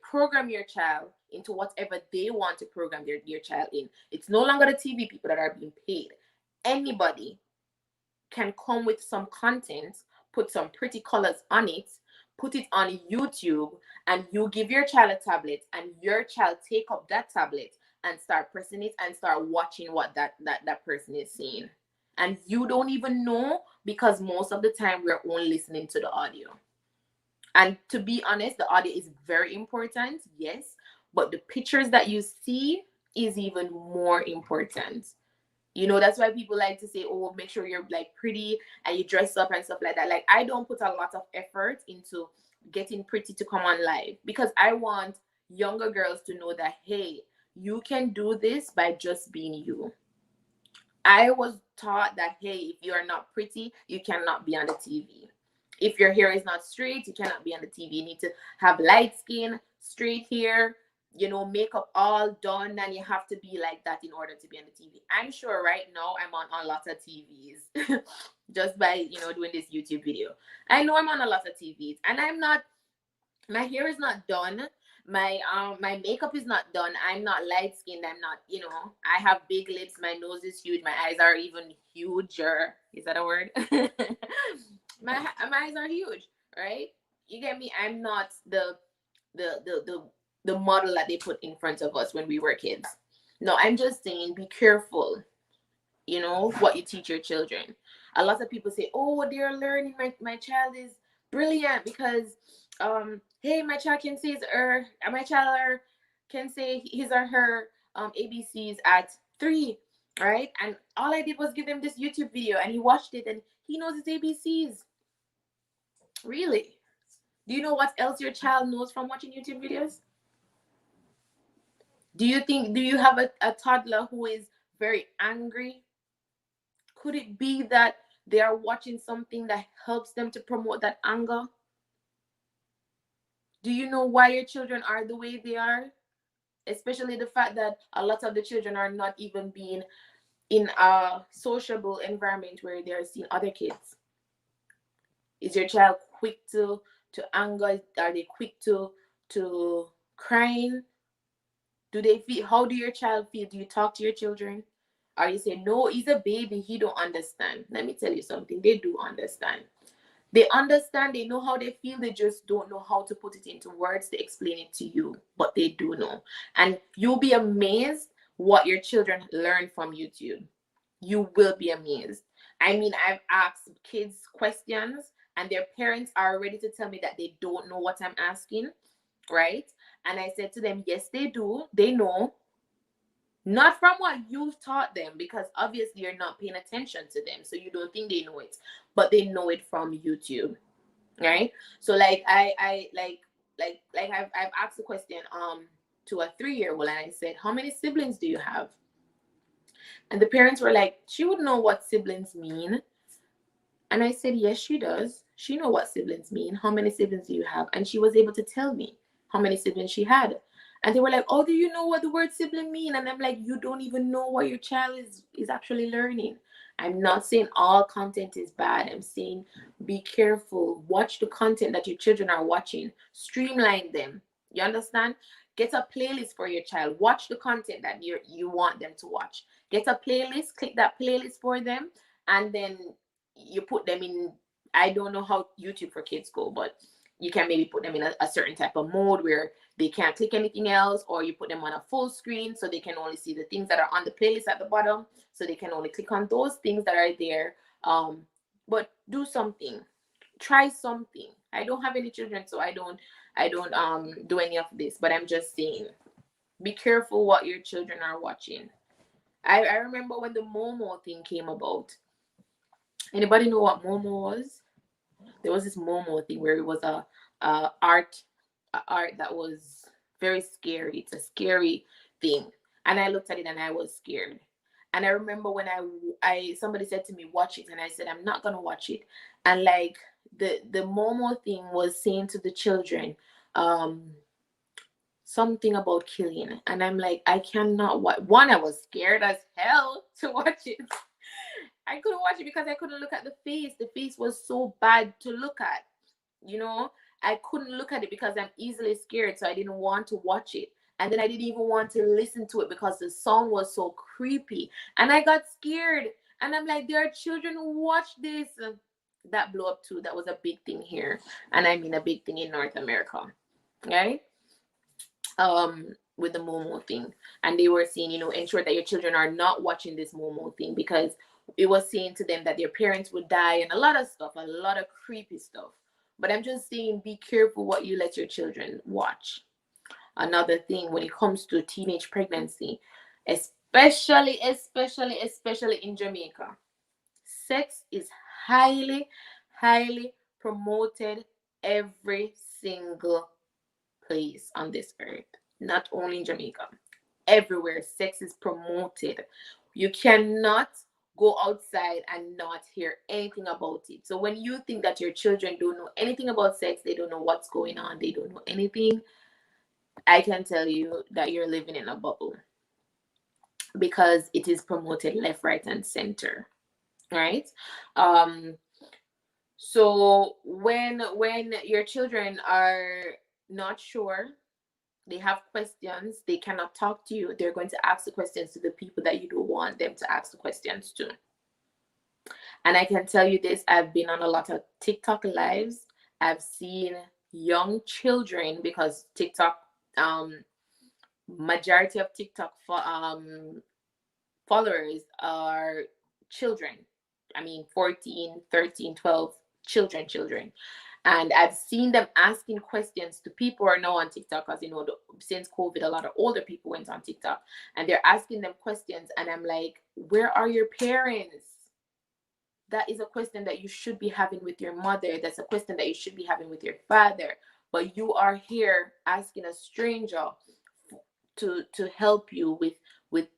Speaker 1: program your child into whatever they want to program your child in. It's no longer the TV people that are being paid. Anybody can come with some content, put some pretty colors on it, put it on YouTube, and you give your child a tablet, and your child take up that tablet and start pressing it and start watching what that person is saying. And you don't even know, because most of the time we're only listening to the audio. And to be honest, the audio is very important, yes, but the pictures that you see is even more important.
Speaker 2: That's why people like to say, oh, make sure you're like pretty and you dress up and stuff like that. Like, I don't put a lot of effort into getting pretty to come on live, because I want younger girls to know that, hey, you can do this by just being you. I was taught that, hey, if you are not pretty, you cannot be on the TV. If your hair is not straight, you cannot be on the TV. You need to have light skin, straight hair, makeup all done, and you have to be like that in order to be on the TV. I'm sure right now I'm on a lot of TVs just by, doing this YouTube video. I know I'm on a lot of TVs, and my hair is not done, my makeup is not done, I'm not light skinned, I'm not, I have big lips, my nose is huge, my eyes are even huger. Is that a word? My eyes are huge, right? You get me? I'm not the model that they put in front of us when we were kids. No, I'm just saying, be careful, what you teach your children. A lot of people say, oh, they're learning, my child is brilliant because hey, my child can say can say his or her ABCs at 3, right? And all I did was give him this YouTube video and he watched it and he knows his ABCs. Really? Do you know what else your child knows from watching YouTube videos? Do you have a toddler who is very angry? Could it be that they are watching something that helps them to promote that anger? Do you know why your children are the way they are? Especially the fact that a lot of the children are not even being in a sociable environment where they're seeing other kids. Is your child quick to anger? Are they quick to crying? Do they feel? How do your child feel? Do you talk to your children? Are you saying, no, he's a baby, he don't understand? Let me tell you something. They do understand. They understand, they know how they feel, they just don't know how to put it into words to explain it to you, but they do know. And you'll be amazed what your children learn from YouTube. You will be amazed. I mean, I've asked kids questions and their parents are ready to tell me that they don't know what I'm asking, right? And I said to them, yes, they do. They know. Not from what you've taught them, because obviously you're not paying attention to them, so you don't think they know it, but they know it from YouTube, right? So like I've asked a question to a 3-year-old and I said, how many siblings do you have? And the parents were like, she would know what siblings mean. And I said, yes, she does. She know what siblings mean. How many siblings do you have? And she was able to tell me how many siblings she had. And they were like, oh, do you know what the word sibling mean? And I'm like, you don't even know what your child is actually learning. I'm not saying all content is bad. I'm saying be careful. Watch the content that your children are watching. Streamline them. You understand? Get a playlist for your child. Watch the content that you want them to watch. Get a playlist. Click that playlist for them. And then you put them in, I don't know how YouTube for kids go, but you can maybe put them in a certain type of mode where they can't click anything else, or you put them on a full screen so they can only see the things that are on the playlist at the bottom, so they can only click on those things that are there. But do something, try something. I don't have any children, so I don't do any of this, but I'm just saying, be careful what your children are watching. I remember when the Momo thing came about. Anybody know what Momo was? There was this Momo thing where it was a art that was very scary. It's a scary thing, and I looked at it and I was scared. And I remember when I somebody said to me, watch it, and I said, I'm not gonna watch it. And like the Momo thing was saying to the children, um something about killing, and I'm like, I cannot watch. One, I was scared as hell to watch it. I couldn't watch it because I couldn't look at the face. The face was so bad to look at. You know, I couldn't look at it because I'm easily scared, so I didn't want to watch it. And then I didn't even want to listen to it because the song was so creepy. And I got scared. And I'm like, there are children who watch this. That blew up too. That was a big thing here. And I mean a big thing in North America. Right? With the Momo thing. And they were saying, ensure that your children are not watching this Momo thing, because it was saying to them that their parents would die and a lot of stuff, a lot of creepy stuff. But I'm just saying, be careful what you let your children watch. Another thing, when it comes to teenage pregnancy, especially in Jamaica. Sex is highly, highly promoted every single place on this earth. Not only in Jamaica, everywhere sex is promoted. You cannot go outside and not hear anything about it. So when you think that your children don't know anything about sex, they don't know what's going on, they don't know anything, I can tell you that you're living in a bubble because it is promoted left, right, and center, right? Um, so when your children are not sure, they have questions, they cannot talk to you, they're going to ask the questions to the people that you don't want them to ask the questions to. And I can tell you this, I've been on a lot of TikTok lives. I've seen young children because TikTok, um majority of TikTok for followers are children. I mean 14, 13, 12 children. And I've seen them asking questions to people who are now on TikTok, because since COVID, a lot of older people went on TikTok, and they're asking them questions, and I'm like, where are your parents? That is a question that you should be having with your mother. That's a question that you should be having with your father. But you are here asking a stranger to help you with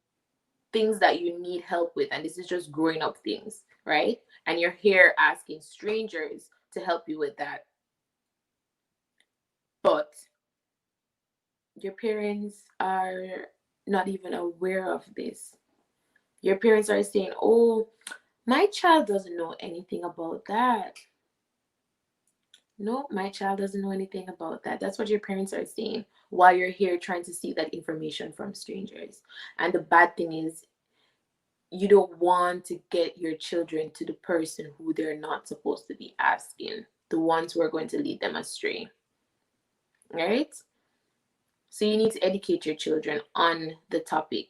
Speaker 2: things that you need help with, and this is just growing up things, right? And you're here asking strangers to help you with that. But your parents are not even aware of this. Your parents are saying, oh, my child doesn't know anything about that. No, my child doesn't know anything about that. That's what your parents are saying while you're here trying to seek that information from strangers. And the bad thing is, you don't want to get your children to the person who they're not supposed to be asking, the ones who are going to lead them astray. Right? So you need to educate your children on the topic.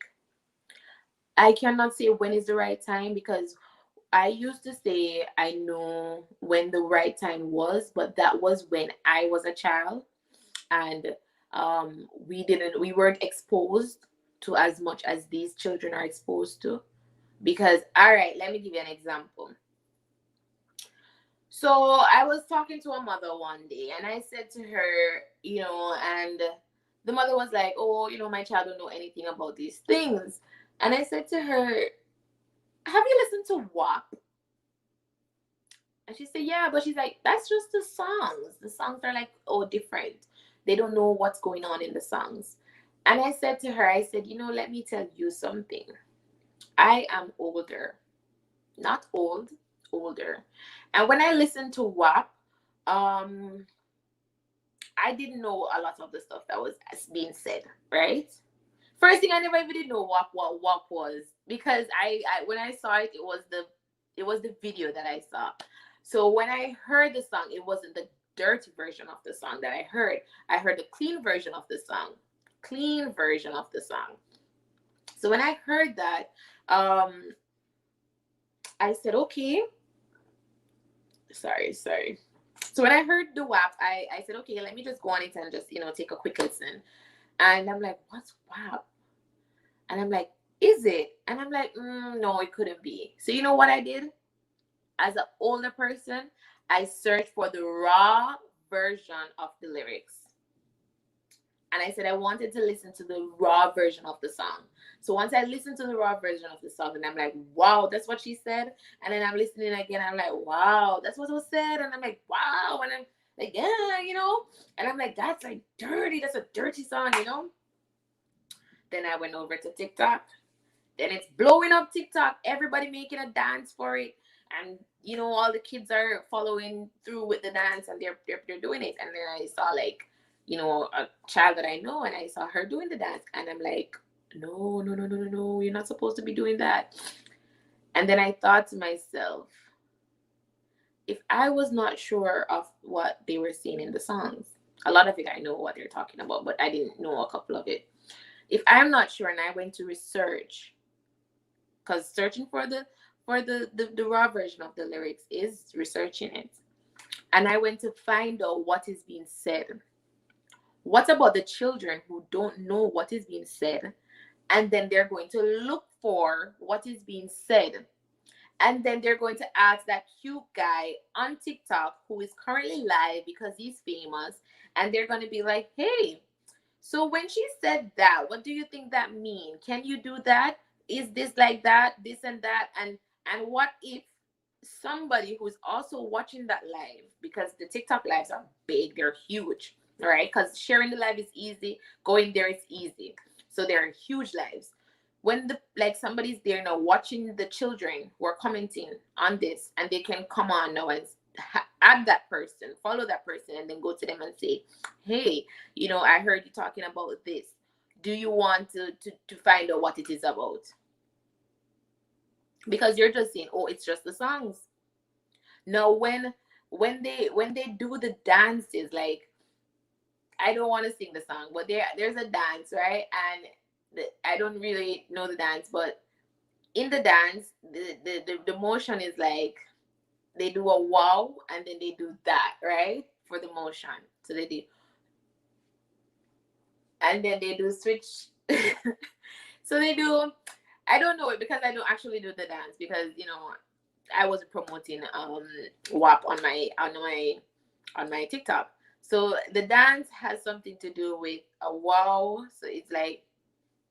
Speaker 2: I cannot say when is the right time, because I used to say I know when the right time was, but that was when I was a child, and we weren't exposed to as much as these children are exposed to. Because, all right, let me give you an example. So I was talking to a mother one day, and I said to her, and the mother was like, oh, my child don't know anything about these things. And I said to her, have you listened to WAP? And she said, yeah, but she's like, that's just the songs. The songs are like, oh, different. They don't know what's going on in the songs. And I said to her, I said, let me tell you something. I am older, not old, older. And when I listened to WAP, um, I didn't know a lot of the stuff that was being said, right? First thing, I never even did know what WAP was, because I when I saw it, it was the video that I saw. So when I heard the song, it wasn't the dirty version of the song that I heard. I heard the clean version of the song. Clean version of the song. So when I heard that, I said, okay, sorry. So when I heard the WAP, I said, okay, let me just go on it and just, take a quick listen. And I'm like, what's WAP? And I'm like, is it? And I'm like, no, it couldn't be. So you know what I did? As an older person, I searched for the raw version of the lyrics. And I said I wanted to listen to the raw version of the song. So once I listened to the raw version of the song, and I'm like, wow, that's what she said. And then I'm listening again, I'm like, wow, that's what was said. And I'm like, wow. And I'm like, yeah. And I'm like, that's like dirty. That's a dirty song. Then I went over to TikTok. Then it's blowing up TikTok. Everybody making a dance for it. And all the kids are following through with the dance, and they're doing it. And then I saw like, a child that I know, and I saw her doing the dance, and I'm like, no, no, no, no, no, no, you're not supposed to be doing that. And then I thought to myself, if I was not sure of what they were saying in the songs, a lot of it I know what they're talking about, but I didn't know a couple of it. If I'm not sure and I went to research, because searching for the raw version of the lyrics is researching it, and I went to find out what is being said. What about the children who don't know what is being said, and then they're going to look for what is being said, and then they're going to ask that cute guy on TikTok who is currently live because he's famous, and they're going to be like, hey, so when she said that, what do you think that mean? Can you do that? Is this like that? This and that? And what if somebody who's also watching that live, because the TikTok lives are big, they're huge, right? Because sharing the live is easy, going there is easy. So they're huge lives. When the like somebody's there now watching the children who are commenting on this, and they can come on now and add that person, follow that person, and then go to them and say, hey, I heard you talking about this. Do you want to find out what it is about? Because you're just saying, oh, it's just the songs. Now when they do the dances, like, I don't want to sing the song, but there's a dance, right? And I don't really know the dance, but in the dance, the motion is like they do a wow, and then they do that, right? For the motion. So they do, and then they do switch. So they do, I don't know it because I don't actually do the dance, because I wasn't promoting WAP on my TikTok. So the dance has something to do with a wow. So it's like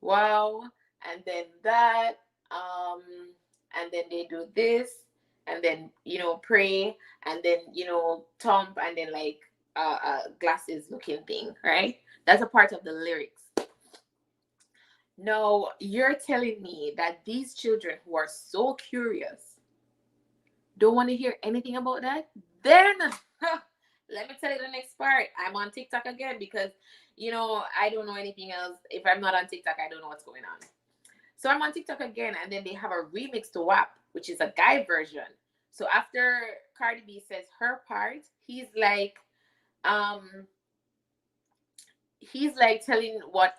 Speaker 2: wow, and then that, um, and then they do this, and then pray, and then thump, and then like glasses looking thing, right? That's a part of the lyrics. No, you're telling me that these children who are so curious don't want to hear anything about that? Then let me tell you the next part. I'm on TikTok again because, I don't know anything else. If I'm not on TikTok, I don't know what's going on. So I'm on TikTok again, and then they have a remix to WAP, which is a guy version. So after Cardi B says her part, um, he's like telling what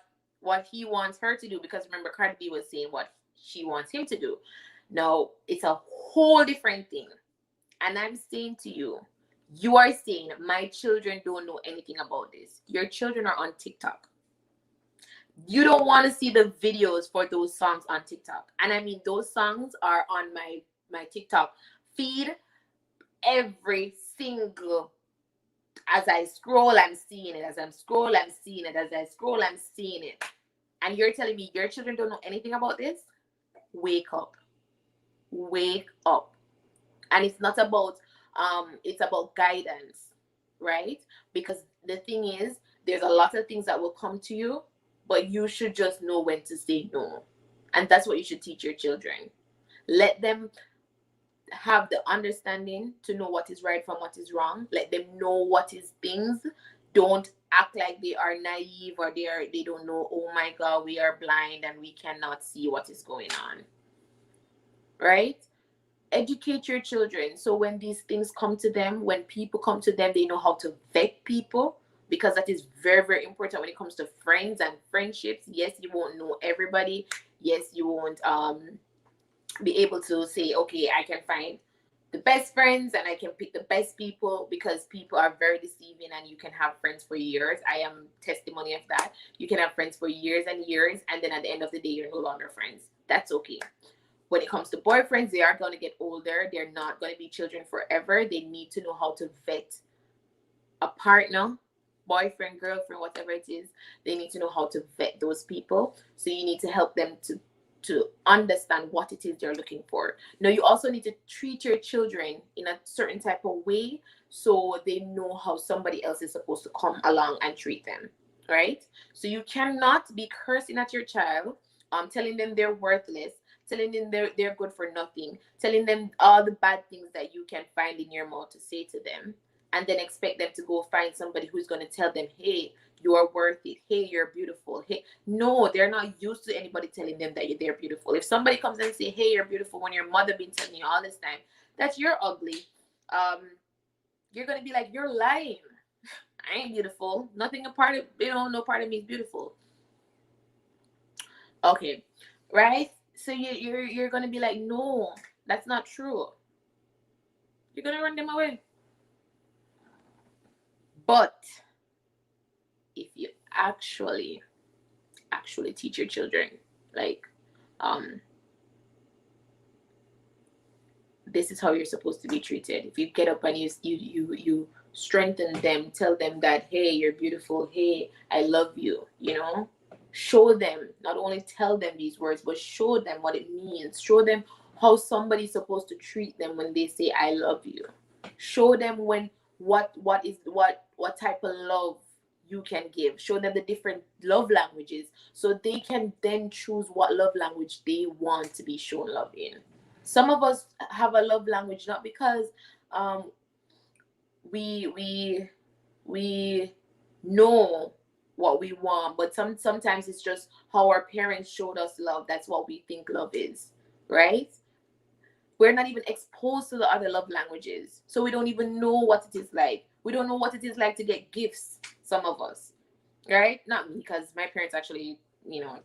Speaker 2: he wants her to do, because remember Cardi B was saying what she wants him to do. No, it's a whole different thing. And I'm saying to you, you are saying my children don't know anything about this. Your children are on TikTok. You don't want to see the videos for those songs on TikTok. And I mean, those songs are on my TikTok feed every single. As I scroll, I'm seeing it. As I scroll, I'm seeing it. As I scroll, I'm seeing it. And you're telling me your children don't know anything about this? Wake up. Wake up. And it's about guidance, right? Because the thing is, there's a lot of things that will come to you, but you should just know when to say no. And that's what you should teach your children. Let them have the understanding to know what is right from what is wrong. Let them know what is things. Don't act like they are naive, or they don't know, oh my god, we are blind and we cannot see what is going on. Right? Educate your children, so when these things come to them, when people come to them, they know how to vet people, because that is very, very important when it comes to friends and friendships. Yes, you won't know everybody. Yes, you won't be able to say, okay, I can find the best friends and I can pick the best people, because people are very deceiving, and you can have friends for years. I am testimony of that. You can have friends for years and years, and then at the end of the day, you're no longer friends. That's okay. When it comes to boyfriends, they are going to get older. They're not going to be children forever. They need to know how to vet a partner, boyfriend, girlfriend, whatever it is. They need to know how to vet those people. So you need to help them to understand what it is they're looking for. Now, you also need to treat your children in a certain type of way, so they know how somebody else is supposed to come along and treat them, right? So you cannot be cursing at your child, telling them they're worthless, telling them they're good for nothing, telling them all the bad things that you can find in your mouth to say to them, and then expect them to go find somebody who's going to tell them, hey, you are worth it. Hey, you're beautiful. Hey, no, they're not used to anybody telling them that they're beautiful. If somebody comes and say, hey, you're beautiful, when your mother been telling you all this time that you're ugly, you're gonna be like, you're lying. I ain't beautiful. Nothing a part of no part of me is beautiful. Okay, right? So you're gonna be like, no, that's not true. You're gonna run them away. But if you actually teach your children Like, this is how you're supposed to be treated. If you get up and you strengthen them, tell them that, hey, you're beautiful, hey, I love you, you know, show them, not only tell them these words, but show them what it means. Show them how somebody's supposed to treat them when they say I love you. Show them when what type of love you can give. Show them the different love languages so they can then choose what love language they want to be shown love in. Some of us have a love language not because um, we we know what we want, but sometimes it's just how our parents showed us love. That's what we think love is, right? We're not even exposed to the other love languages, so we don't even know what it is like. We don't know what it is like to get gifts. Some of us, right? Not me, because my parents actually, you know,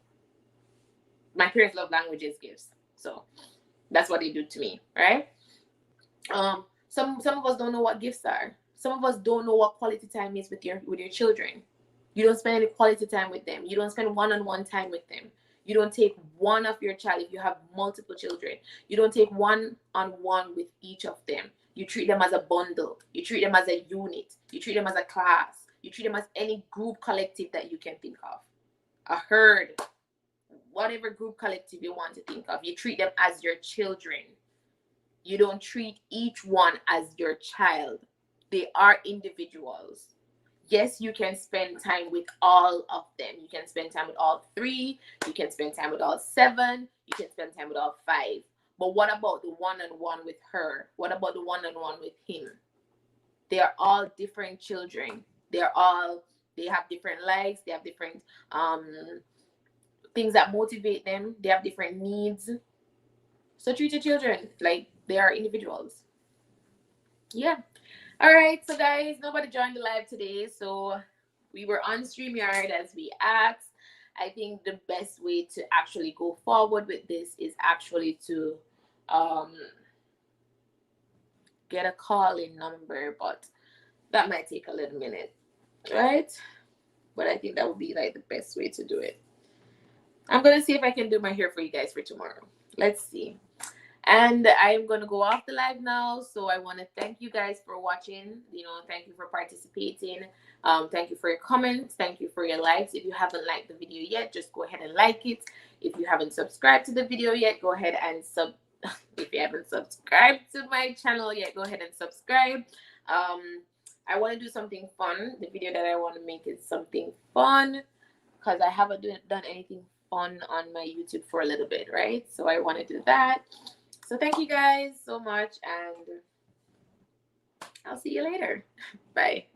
Speaker 2: my parents love languages gifts, so that's what they do to me, right? Some of us don't know what gifts are. Some of us don't know what quality time is with your children. You don't spend any quality time with them. You don't spend one-on-one time with them. You don't take one of your child if you have multiple children. You don't take one-on-one with each of them. You treat them as a bundle. You treat them as a unit. You treat them as a class. You treat them as any group collective that you can think of. A herd, whatever group collective you want to think of. You treat them as your children. You don't treat each one as your child. They are individuals. Yes, you can spend time with all of them. You can spend time with all three. You can spend time with all seven. You can spend time with all five. But what about the one-on-one with her? What about the one-on-one with him? They are all different children. They have different likes. They have different things that motivate them. They have different needs. So treat your children like they are individuals. Yeah. All right. So, guys, nobody joined the live today. So, we were on StreamYard as we asked. I think the best way to actually go forward with this is actually to um, get a call in number, but that might take a little minute, right? But I think that would be like the best way to do it. I'm going to see if I can do my hair for you guys for tomorrow. Let's see. And I'm going to go off the live now. So I want to thank you guys for watching. You know, thank you for participating. Thank you for your comments. Thank you for your likes. If you haven't liked the video yet, just go ahead and like it. If you haven't subscribed to the video yet, go ahead and if you haven't subscribed to my channel yet, go ahead and subscribe. I want to do something fun. The video that I want to make is something fun because I haven't done anything fun on my YouTube for a little bit, right? So I want to do that. So thank you guys so much, and I'll see you later. Bye.